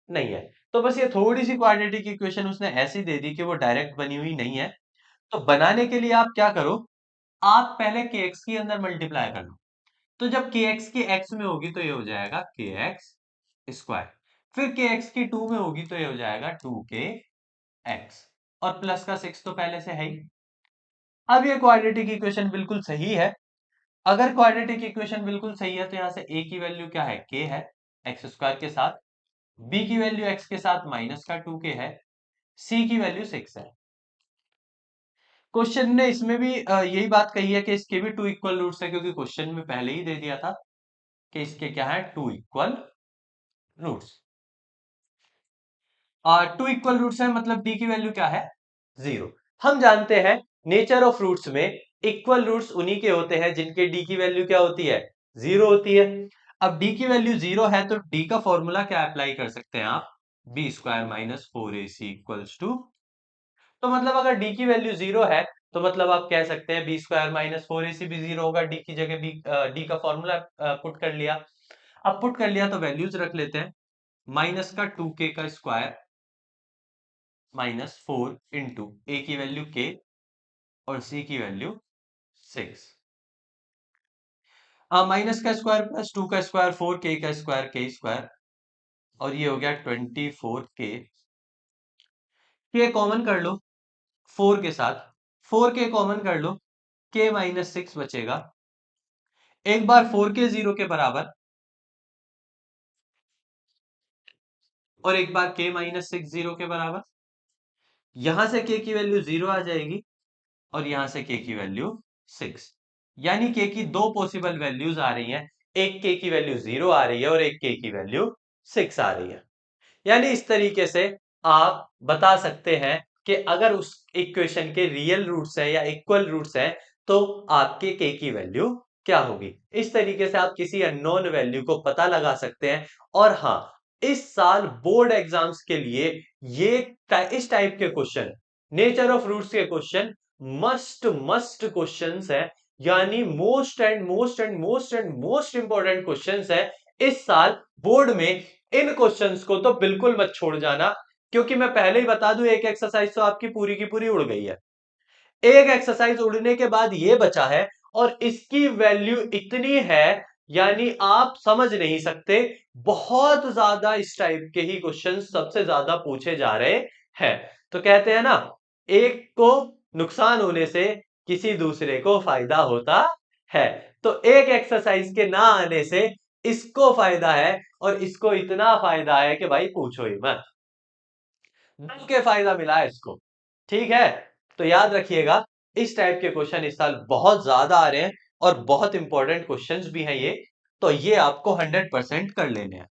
नहीं है। तो बस ये थोड़ी सी क्वाड्रेटिक इक्वेशन उसने ऐसी दे दी कि वो डायरेक्ट बनी हुई नहीं है। तो बनाने के लिए आप क्या करो, आप पहले के एक्स के अंदर मल्टीप्लाई कर लो। तो जब के एक्स की एक्स में होगी तो ये हो जाएगा के एक्स स्क्वायर, फिर के एक्स की 2 में होगी तो ये हो जाएगा 2 के एक्स, और प्लस का 6 तो पहले से है ही। अब ये क्वाड्रेटिक इक्वेशन बिल्कुल सही है। अगर क्वाड्रेटिक इक्वेशन बिल्कुल सही है तो यहां से ए की वैल्यू क्या है, के है एक्स स्क्वायर के साथ, बी की वैल्यू एक्स के साथ माइनस का 2 के है, सी की वैल्यू 6 है। क्वेश्चन ने इसमें भी यही बात कही है कि इसके भी 2 इक्वल रूट्स है, क्योंकि क्वेश्चन में पहले ही दे दिया था कि इसके क्या है 2 इक्वल रूट्स। 2 इक्वल रूट्स है मतलब डी की वैल्यू क्या है 0। हम जानते हैं नेचर ऑफ रूट्स में इक्वल रूट्स उन्हीं के होते हैं जिनके डी की वैल्यू क्या होती है 0 होती है। अब डी की वैल्यू 0 है तो डी का फॉर्मूला क्या अप्लाई कर सकते हैं आप, B square minus 4ac equals to. तो मतलब अगर डी की वैल्यू 0 है तो मतलब आप कह सकते हैं बी स्क्वायर माइनस 4ac भी 0 होगा। डी की जगह बी डी का फॉर्मूला पुट कर लिया। अब पुट कर लिया तो वैल्यूज रख लेते हैं, माइनस का 2k का स्क्वायर -4 इंटू ए की वैल्यू के और सी की वैल्यू 6, माइनस का स्क्वायर प्लस 2 का स्क्वायर 4k का स्क्वायर के स्क्वायर, और ये हो गया 24k। के कॉमन कर लो 4 के साथ, 4k कॉमन कर लो, k माइनस 6 बचेगा। एक बार 4k 0 के बराबर और एक बार k माइनस 6 0 के बराबर। यहां से k की वैल्यू 0 आ जाएगी और यहां से k की वैल्यू 6, यानी k की दो पॉसिबल वैल्यूज आ रही हैं, एक k की वैल्यू 0 आ रही है और एक k की वैल्यू 6 आ रही है। यानी इस तरीके से आप बता सकते हैं कि अगर उस इक्वेशन के रियल रूट्स हैं या इक्वल रूट्स हैं तो आपके के की वैल्यू क्या होगी। इस तरीके से आप किसी अननोन वैल्यू को पता लगा सकते हैं। और हाँ, इस साल बोर्ड एग्जाम्स के लिए ये इस टाइप के क्वेश्चन, नेचर ऑफ रूट्स के क्वेश्चन मस्ट मस्ट क्वेश्चंस है, यानी most and most and most and most important questions है इस साल बोर्ड में। इन क्वेश्चंस को तो बिल्कुल मत छोड़ जाना, क्योंकि मैं पहले ही बता दूं एक एक्सरसाइज तो आपकी पूरी की पूरी उड़ गई है। एक एक्सरसाइज उड़ने के बाद ये बचा है और इसकी वैल्यू इतनी है, यानी आप समझ नहीं सकते। बहुत ज्यादा इस टाइप के ही क्वेश्चन सबसे ज्यादा पूछे जा रहे हैं। तो कहते हैं ना, एक को नुकसान होने से किसी दूसरे को फायदा होता है। तो एक एक्सरसाइज के ना आने से इसको फायदा है और इसको इतना फायदा है कि भाई पूछो ही मत, दम के फायदा मिला है इसको। ठीक है, तो याद रखिएगा इस टाइप के क्वेश्चन इस साल बहुत ज्यादा आ रहे हैं और बहुत इंपॉर्टेंट क्वेश्चंस भी हैं ये, तो ये आपको 100% कर लेने हैं।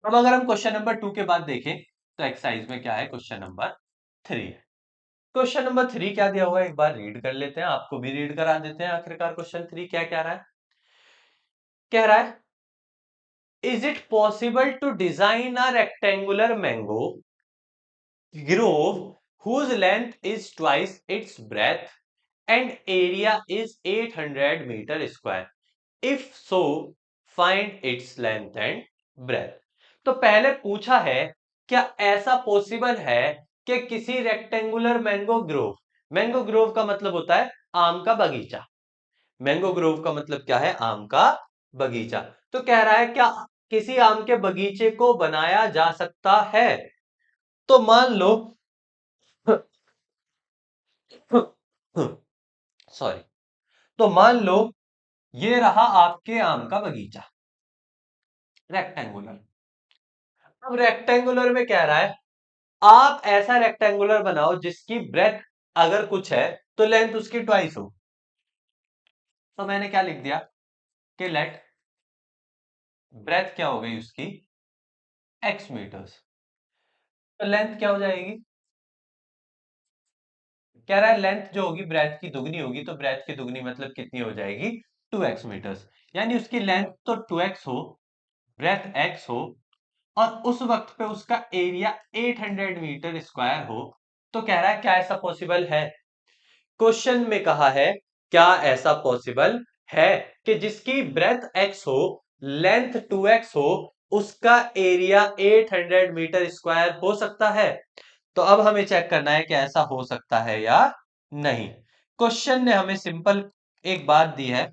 अब अगर हम क्वेश्चन नंबर 2 के बाद देखें तो एक्सरसाइज में क्या है, क्वेश्चन नंबर 3 है। क्वेश्चन नंबर 3 क्या दिया हुआ है एक बार रीड कर लेते हैं, आपको भी रीड करा देते हैं आखिरकार क्वेश्चन 3 क्या कह रहा है। कह रहा है, is it possible to design a rectangular mango grove whose length is twice its breadth and area is 800 meter square? If so, find its length and breadth. तो पहले पूछा है क्या ऐसा पॉसिबल है कि किसी रेक्टेंगुलर मैंगो ग्रोव का मतलब होता है आम का बगीचा। मैंगो ग्रोव का मतलब क्या है, आम का बगीचा। तो कह रहा है क्या किसी आम के बगीचे को बनाया जा सकता है, तो मान लो सॉरी, तो मान लो ये रहा आपके आम का बगीचा, रेक्टेंगुलर। अब रेक्टेंगुलर में कह रहा है आप ऐसा रेक्टेंगुलर बनाओ जिसकी ब्रेथ अगर कुछ है तो लेंथ उसकी ट्वाइस हो। तो मैंने क्या लिख दिया कि लेट ब्रेथ क्या हो गई उसकी, x मीटर्स। तो लेंथ क्या हो जाएगी, कह रहा है लेंथ जो होगी ब्रेथ की दुगनी होगी, तो ब्रेथ की दुगनी मतलब कितनी हो जाएगी, 2x मीटर्स। यानी उसकी लेंथ तो 2x हो, ब्रेथ x हो, और उस वक्त पे उसका एरिया 800 मीटर स्क्वायर हो। तो कह रहा है क्या ऐसा पॉसिबल है, क्वेश्चन में कहा है क्या ऐसा पॉसिबल है कि जिसकी ब्रेथ x हो, लेंथ 2x हो, उसका एरिया 800 मीटर स्क्वायर हो सकता है। तो अब हमें चेक करना है कि ऐसा हो सकता है या नहीं। क्वेश्चन ने हमें सिंपल एक बात दी है,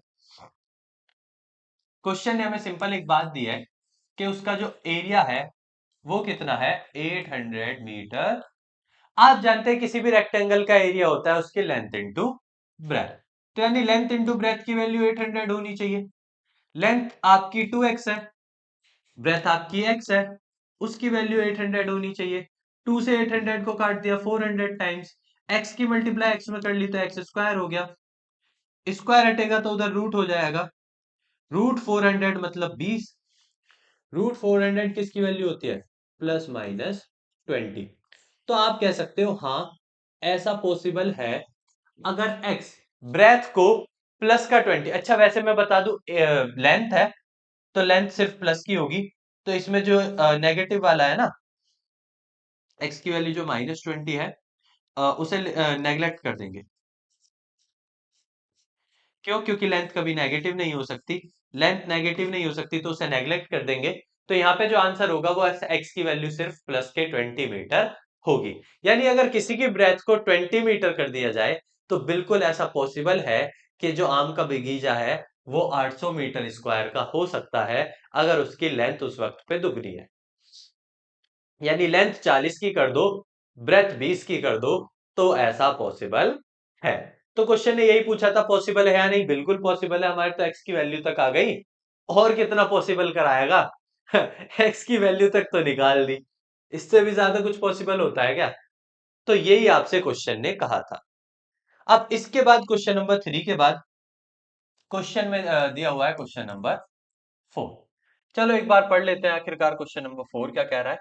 क्वेश्चन ने हमें सिंपल एक बात दी है कि उसका जो एरिया है वो कितना है, 800 मीटर। आप जानते हैं किसी भी रेक्टेंगल का एरिया होता है उसकी लेंथ इंटू ब्रेथ, तो यानी लेंथ इंटू ब्रेथ की वैल्यू 800 होनी चाहिए। लेंथ आपकी 2x है, ब्रेथ आपकी x है, उसकी वैल्यू 800 होनी चाहिए। 2 से 800 को काट दिया 400 टाइम्स, x की मल्टीप्लाई x में कर ली तो x स्क्वायर हो गया, स्क्वायर हटेगा तो उधर रूट हो जाएगा, रूट 400 मतलब 20, रूट 400 किसकी वैल्यू होती है, ±20। तो आप कह सकते हो हाँ ऐसा पॉसिबल है अगर x ब्रेथ को प्लस का 20, अच्छा वैसे मैं बता दूं लेंथ है तो लेंथ सिर्फ प्लस की होगी, तो इसमें जो नेगेटिव वाला है ना, x की वैल्यू जो -20 है, उसे नेग्लेक्ट कर देंगे। क्यों, क्योंकि लेंथ कभी नेगेटिव नहीं हो सकती, लेंथ नेगेटिव नहीं हो सकती तो उसे नेग्लेक्ट कर देंगे। तो यहाँ पे जो आंसर होगा वो x की वैल्यू सिर्फ प्लस के 20 मीटर होगी। यानी अगर किसी की ब्रेथ को 20 मीटर कर दिया जाए तो बिल्कुल ऐसा पॉसिबल है कि जो आम का बगीचा है वो 800 मीटर स्क्वायर का हो सकता है अगर उसकी लेंथ उस वक्त पे दुगनी है। यानी लेंथ 40 की कर दो, ब्रेथ 20 की कर दो, तो ऐसा पॉसिबल है। तो क्वेश्चन ने यही पूछा था पॉसिबल है या नहीं, बिल्कुल पॉसिबल है, हमारे तो एक्स की वैल्यू तक आ गई। और कितना पॉसिबल कराएगा एक्स की वैल्यू तक तो निकाल दी, इससे भी ज्यादा कुछ पॉसिबल होता है क्या। तो यही आपसे क्वेश्चन ने कहा था। अब इसके बाद क्वेश्चन नंबर 3 के बाद क्वेश्चन में दिया हुआ है क्वेश्चन नंबर 4। चलो एक बार पढ़ लेते हैं आखिरकार क्वेश्चन नंबर 4 क्या कह रहा है।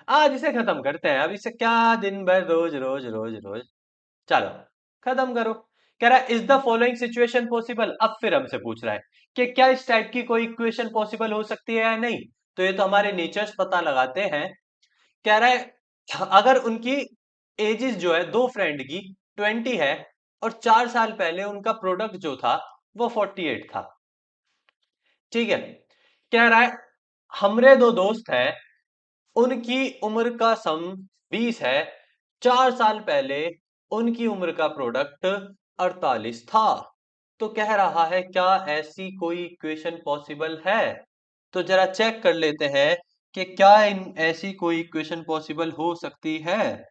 आज इसे खत्म करते हैं, अब इसे क्या दिन भर रोज रोज रोज रोज, चलो खत्म करो। कह रहा है is the following situation possible, अब फिर हमसे पूछ रहा है कि क्या इस टाइप की कोई इक्वेशन पॉसिबल हो सकती है या नहीं। तो ये तो हमारे नेचर्स पता लगाते हैं। कह रहा है अगर उनकी एजेस जो है दो फ्रेंड की 20 है और 4 साल पहले उनका प्रोडक्ट जो था वो 48 था, ठीक है। कह रहा है हमरे दो दोस्त हैं, उनकी उम्र का सम 20 है, 4 साल पहले उनकी उम्र का प्रोडक्ट 48 था। तो कह रहा है क्या ऐसी कोई इक्वेशन पॉसिबल है। तो जरा चेक कर लेते हैं कि क्या इन ऐसी कोई इक्वेशन पॉसिबल हो सकती है।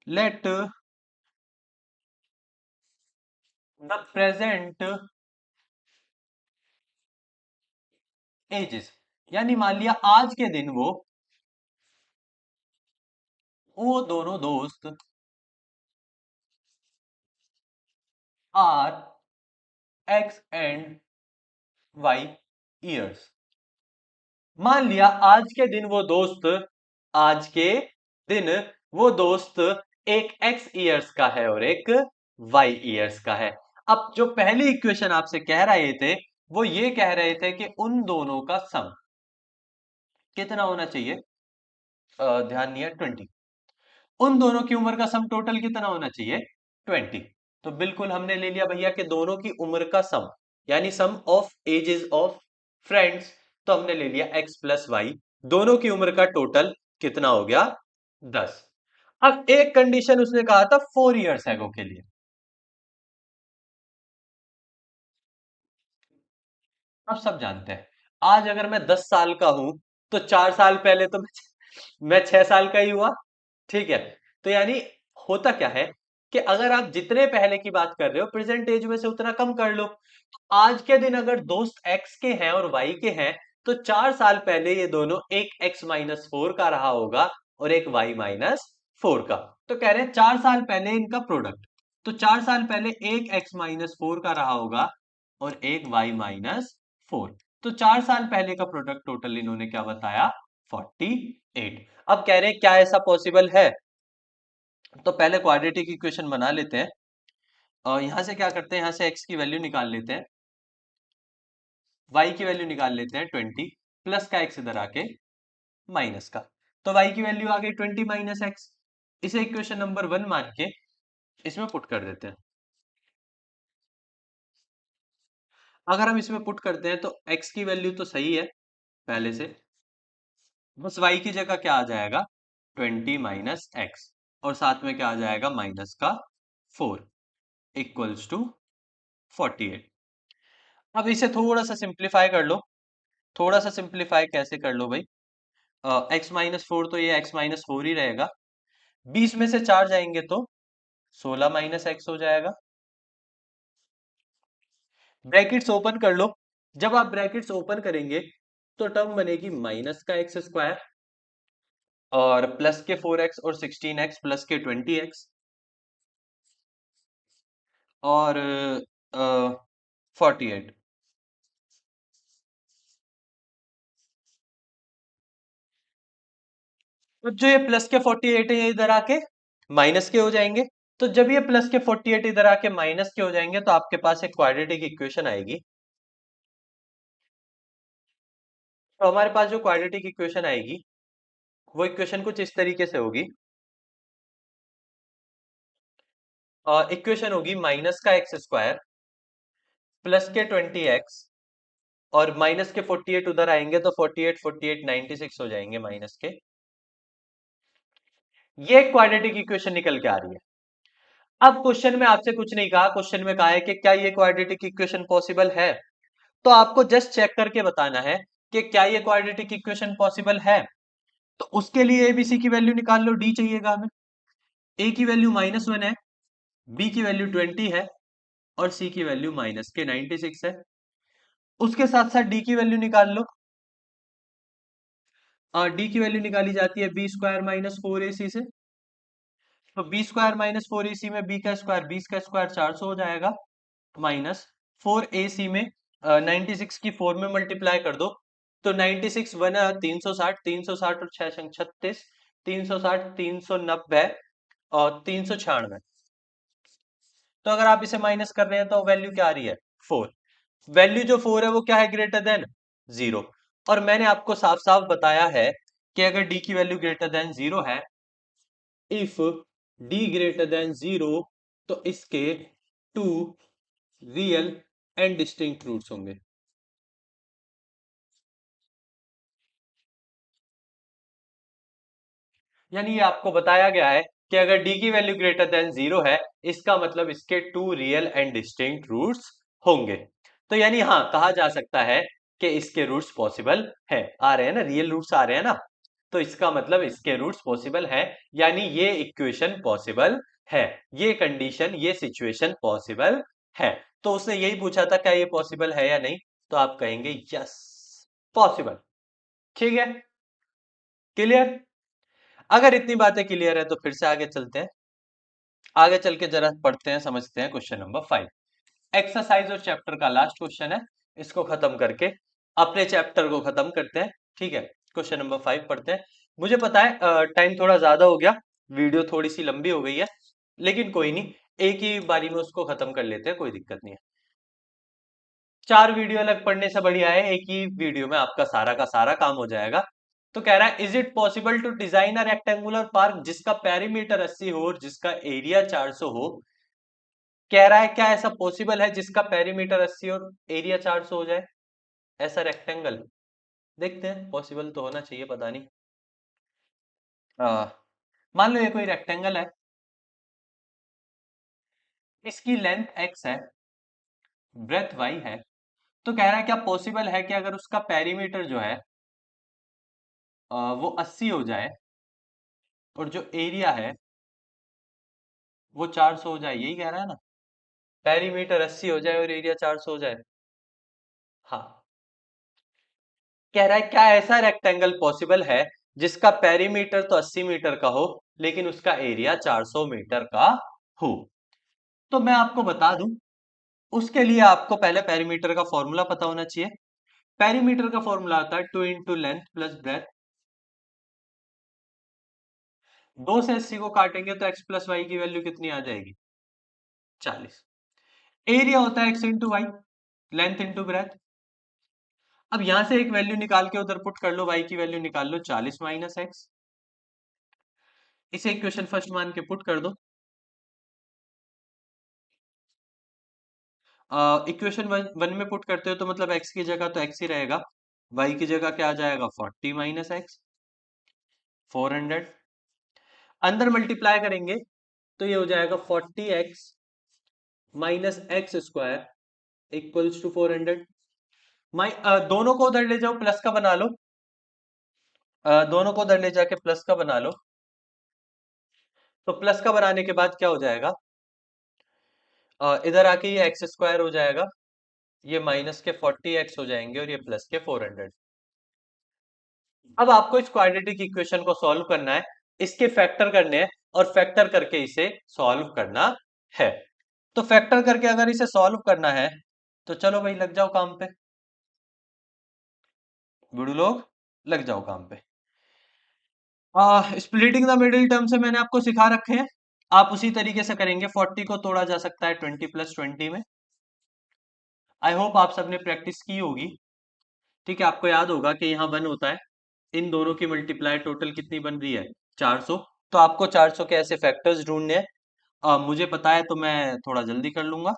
लेट द प्रेजेंट एजेस, यानी मान लिया आज के दिन वो दोनों दोस्त are x and y years. मान लिया आज के दिन वो दोस्त, आज के दिन वो दोस्त एक एक्स ईयर्स का है और एक वाई ईयर्स का है। अब जो पहली इक्वेशन आपसे कह रहे थे वो ये कह रहे थे कि उन दोनों का सम कितना होना चाहिए, ध्यान नहीं है 20, उन दोनों की उम्र का सम टोटल कितना होना चाहिए 20। तो बिल्कुल हमने ले लिया भैया कि दोनों की उम्र का सम, यानी सम ऑफ एजेस ऑफ फ्रेंड्स। तो हमने ले लिया x प्लस वाई, दोनों की उम्र का टोटल कितना हो गया 10। अब एक कंडीशन उसने कहा था 4 इयर्स एगो के लिए, अब सब जानते हैं आज अगर मैं 10 साल का हूं तो 4 साल पहले तो मैं 6 साल का ही हुआ। ठीक है, तो यानी होता क्या है कि अगर आप जितने पहले की बात कर रहे हो प्रेजेंट एज में से उतना कम कर लो। तो आज के दिन अगर दोस्त एक्स के हैं और वाई के हैं तो 4 साल पहले ये दोनों एक x-4 का रहा होगा और एक y-4 का। तो कह रहे हैं 4 साल पहले इनका प्रोडक्ट, तो 4 साल पहले एक x-4 का रहा होगा और एक y-4। तो 4 साल पहले का प्रोडक्ट टोटल इन्होंने क्या बताया, 48। अब कह रहे हैं क्या ऐसा पॉसिबल है, तो पहले क्वाड्रेटिक इक्वेशन बना लेते हैं और यहां से क्या करते हैं, यहां से x की वैल्यू निकाल लेते हैं, y की वैल्यू निकाल लेते हैं 20, प्लस का x इधर आके माइनस का। तो y की वैल्यू आ गई 20 माइनस एक्स। इसे इक्वेशन नंबर 1 मान के इसमें पुट कर देते हैं। अगर हम इसमें पुट करते हैं तो x की वैल्यू तो सही है पहले से, बस y की जगह क्या आ जाएगा, 20 माइनस एक्स, और साथ में क्या आ जाएगा माइनस का 4 इक्वल्स टू 48। अब इसे थोड़ा सा सिंप्लीफाई कर लो। थोड़ा सा सिंप्लीफाई कैसे कर लो भाई, x-4 तो ये x-4 ही रहेगा, 20 में से 4 जाएंगे तो 16 माइनस एक्स हो जाएगा। ब्रैकेट्स ओपन कर लो। जब आप ब्रैकेट्स ओपन करेंगे तो टर्म बनेगी माइनस का एक्स स्क्वायर और प्लस के 4x और 16x प्लस के 20x और 48। तो जो ये प्लस के 48 है ये इधर आके माइनस के हो जाएंगे। तो जब ये प्लस के 48 इधर आके माइनस के हो जाएंगे तो आपके पास एक क्वाड्रेटिक इक्वेशन आएगी। तो हमारे पास जो क्वाड्रेटिक इक्वेशन आएगी वो इक्वेशन कुछ इस तरीके से होगी। इक्वेशन होगी माइनस का एक्स स्क्वायर प्लस के 20x और माइनस के 48 उधर आएंगे तो 48 48 96 हो जाएंगे माइनस के। ये क्वाड्रेटिक इक्वेशन निकल के आ रही है। अब क्वेश्चन में आपसे कुछ नहीं कहा, क्वेश्चन में कहा है कि क्या ये क्वाड्रेटिक इक्वेशन पॉसिबल है। तो आपको जस्ट चेक करके बताना है कि क्या ये क्वाड्रेटिक इक्वेशन पॉसिबल है। तो उसके लिए एबीसी की वैल्यू निकाल लो। डी चाहिएगा हमें, ए की वैल्यू -1 है, बी की वैल्यू 20 है और सी की वैल्यू माइनस के 96 है। उसके साथ साथ डी की वैल्यू निकाल लो। डी की वैल्यू निकाली जाती है b² - 4ac से। तो b² - 4ac में b का स्क्वायर 20 का स्क्वायर 400 हो जाएगा, माइनस 4ac में 96 की 4 में मल्टीप्लाई कर दो। तो 96 वन 360, 360 और 6 36, 360 390 और 396। तो अगर आप इसे माइनस कर रहे हैं तो वैल्यू क्या आ रही है, 4। वैल्यू जो 4 है वो क्या है, ग्रेटर देन 0। और मैंने आपको साफ साफ बताया है कि अगर डी की वैल्यू ग्रेटर देन 0 है, इफ डी ग्रेटर देन 0, तो इसके 2 रियल एंड डिस्टिंक्ट रूट्स होंगे। यानी ये आपको बताया गया है कि अगर डी की वैल्यू ग्रेटर देन 0 है, इसका मतलब इसके 2 रियल एंड डिस्टिंक्ट रूट्स होंगे। तो यानी हाँ, कहा जा सकता है कि इसके रूट्स पॉसिबल है, आ रहे हैं ना, रियल रूट्स आ रहे हैं ना, तो इसका मतलब इसके रूट्स पॉसिबल है। यानी ये इक्वेशन पॉसिबल है, ये कंडीशन, ये सिचुएशन पॉसिबल है। तो उसने यही पूछा था क्या ये पॉसिबल है या नहीं, तो आप कहेंगे यस पॉसिबल। ठीक है, क्लियर। अगर इतनी बातें क्लियर है तो फिर से आगे चलते हैं। आगे चल के जरा पढ़ते हैं, समझते हैं क्वेश्चन नंबर 5। एक्सरसाइज और चैप्टर का लास्ट क्वेश्चन है, इसको खत्म करके अपने चैप्टर को खत्म करते हैं। ठीक है, क्वेश्चन नंबर 5 पढ़ते हैं। मुझे पता है टाइम थोड़ा ज्यादा हो गया, वीडियो थोड़ी सी लंबी हो गई है, लेकिन कोई नहीं, एक ही बारी में उसको खत्म कर लेते हैं, कोई दिक्कत नहीं है। 4 वीडियो अलग पढ़ने से बढ़िया है एक ही वीडियो में आपका सारा का सारा काम हो जाएगा। तो कह रहा है is it possible to design a rectangular park जिसका पेरीमीटर 80 हो और जिसका एरिया 400 हो। कह रहा है क्या ऐसा पॉसिबल है जिसका पेरीमीटर 80 और एरिया 400 हो जाए, ऐसा रेक्टेंगल। देखते हैं, पॉसिबल तो होना चाहिए, पता नहीं। मान लो ये कोई रेक्टेंगल है, इसकी लेंथ x है, ब्रेथ y है, तो कह रहा है क्या पॉसिबल है कि अगर उसका पेरीमीटर जो है वो 80 हो जाए और जो एरिया है वो 400 हो जाए, यही कह रहा है ना? पेरीमीटर 80 हो जाए और एरिया 400 हो जाए। हाँ, कह रहा है क्या ऐसा रेक्टेंगल पॉसिबल है जिसका पेरीमीटर तो 80 मीटर का हो लेकिन उसका एरिया 400 मीटर का हो। तो मैं आपको बता दूं, उसके लिए आपको पहले पेरीमीटर का फॉर्मूला पता होना चाहिए। पेरीमीटर का फॉर्मूला आता है 2 इंटू लेंथ प्लस ब्रेथ। 2 से 80 को काटेंगे तो x प्लस वाई की वैल्यू कितनी आ जाएगी? 40। एरिया होता है x into y, length into breadth. अब यहां से एक वैल्यू निकाल के उधर पुट कर लो, y की वैल्यू निकाल लो 40 माइनस एक्स। इसे इक्वेशन फर्स्ट मान के पुट कर दो। इक्वेशन वन में पुट करते हो तो मतलब x की जगह तो x ही रहेगा, y की जगह क्या आ जाएगा 40 माइनस एक्स, 400। अंदर मल्टीप्लाई करेंगे तो ये हो जाएगा 40x minus x square equals to 400। दोनों को उधर ले जाओ, प्लस का बना लो। दोनों को उधर ले जाके प्लस का बना लो। तो प्लस का बनाने के बाद क्या हो जाएगा, इधर आके ये एक्स स्क्वायर हो जाएगा, ये माइनस के 40x हो जाएंगे और ये प्लस के 400। अब आपको इस क्वाड्रेटिक इक्वेशन को सॉल्व करना है, इसके फैक्टर करने हैं और फैक्टर करके इसे सॉल्व करना है। तो फैक्टर करके अगर इसे सॉल्व करना है तो चलो भाई लग जाओ काम पे, बुढ़ू लोग लग जाओ काम पे। स्प्लिटिंग द मिडिल टर्म से मैंने आपको सिखा रखे हैं, आप उसी तरीके से करेंगे। 40 को तोड़ा जा सकता है 20 प्लस 20 में। आई होप आप सबने प्रैक्टिस की होगी। ठीक है, आपको याद होगा कि यहाँ 1 होता है, इन दोनों की मल्टीप्लाई टोटल कितनी बन रही है 400। तो आपको 400 के ऐसे फैक्टर्स ढूंढने हैं। मुझे पता है तो मैं थोड़ा जल्दी कर लूंगा।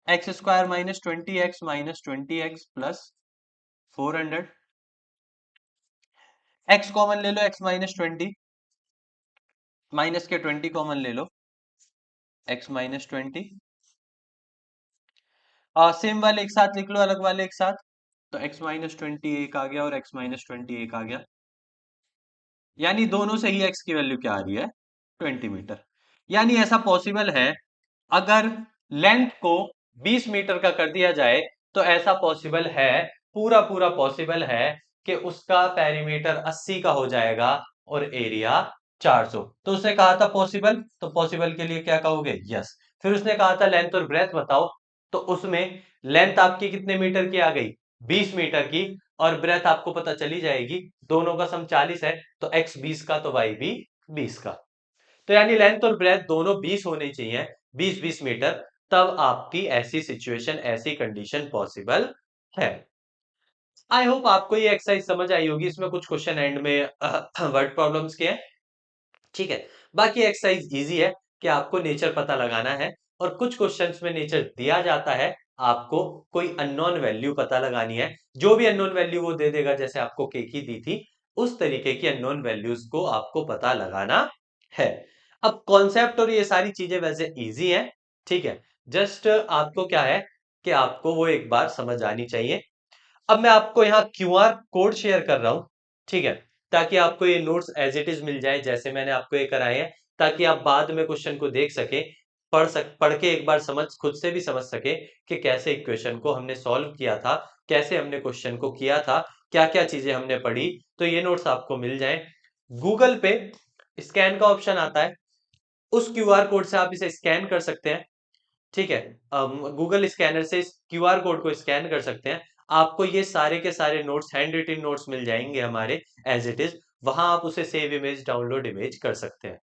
X square minus 20x plus 400। X common ले लो, एक्स माइनस 20, माइनस के 20 कॉमन ले लो, एक्स माइनस 20। सेम वाले एक साथ लिख लो, अलग वाले एक साथ। तो x माइनस 20 एक आ गया और x माइनस 20 एक आ गया, यानी दोनों से ही x की वैल्यू क्या आ रही है 20 मीटर। यानी ऐसा पॉसिबल है, अगर लेंथ को 20 मीटर का कर दिया जाए तो ऐसा पॉसिबल है, पूरा पूरा पॉसिबल है कि उसका पेरीमीटर 80 का हो जाएगा और एरिया 400। तो उसने कहा था पॉसिबल, तो पॉसिबल के लिए क्या कहोगे? यस। फिर उसने कहा था लेंथ और ब्रेथ बताओ, तो उसमें लेंथ आपकी कितने मीटर की आ गई? 20 मीटर की, और ब्रेथ आपको पता चली जाएगी, दोनों का सम 40 है, तो x 20 का तो y भी 20 का। तो यानी लेंथ और ब्रेथ दोनों 20 होने चाहिए, 20-20 मीटर, तब आपकी ऐसी सिचुएशन, ऐसी कंडीशन पॉसिबल है। आई होप आपको ये एक्सरसाइज समझ आई होगी, इसमें कुछ क्वेश्चन एंड में वर्ड प्रॉब्लम्स के हैं। ठीक है, बाकी एक्सरसाइज इजी है कि आपको नेचर पता लगाना है, और कुछ क्वेश्चंस में नेचर दिया जाता है, आपको कोई अननोन वैल्यू पता लगानी है। जो भी अननोन वैल्यू वो दे देगा, जैसे आपको के की दी थी, उस तरीके की अननोन वैल्यूज को आपको पता लगाना है। अब कॉन्सेप्ट और ये सारी चीजें वैसे इजी है, ठीक है, जस्ट आपको क्या है कि आपको वो एक बार समझ आनी चाहिए। अब मैं आपको यहाँ क्यूआर कोड शेयर कर रहा हूं, ठीक है, ताकि आपको ये नोट्स एज इट इज मिल जाए जैसे मैंने आपको ये कराए हैं, ताकि आप बाद में क्वेश्चन को देख सके, पढ़ के एक बार समझ, खुद से भी समझ सके कि कैसे इक्वेशन को हमने सॉल्व किया था, कैसे हमने क्वेश्चन को किया था, क्या क्या चीजें हमने पढ़ी। तो ये नोट्स आपको मिल जाए। गूगल पे स्कैन का ऑप्शन आता है, उस क्यूआर कोड से आप इसे स्कैन कर सकते हैं, ठीक है। गूगल स्कैनर से इस क्यूआर कोड को स्कैन कर सकते हैं, आपको ये सारे के सारे नोट्स, हैंड रिटन नोट्स मिल जाएंगे हमारे एज इट इज, वहां आप उसे सेव इमेज, डाउनलोड इमेज कर सकते हैं।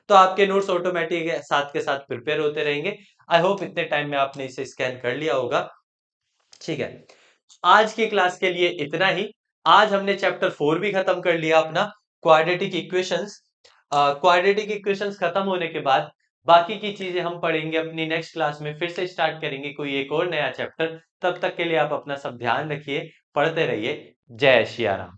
तो आपके नोट्स ऑटोमेटिक साथ के साथ प्रिपेयर होते रहेंगे। आई होप इतने टाइम में आपने इसे स्कैन कर लिया होगा, ठीक है। आज की क्लास के लिए इतना ही। आज हमने चैप्टर 4 भी खत्म कर लिया अपना, क्वाड्रेटिक इक्वेशंस। क्वाड्रेटिक इक्वेशंस खत्म होने के बाद बाकी की चीजें हम पढ़ेंगे अपनी नेक्स्ट क्लास में, फिर से स्टार्ट करेंगे कोई एक और नया चैप्टर। तब तक के लिए आप अपना सब ध्यान रखिए, पढ़ते रहिए। जय श्री राम।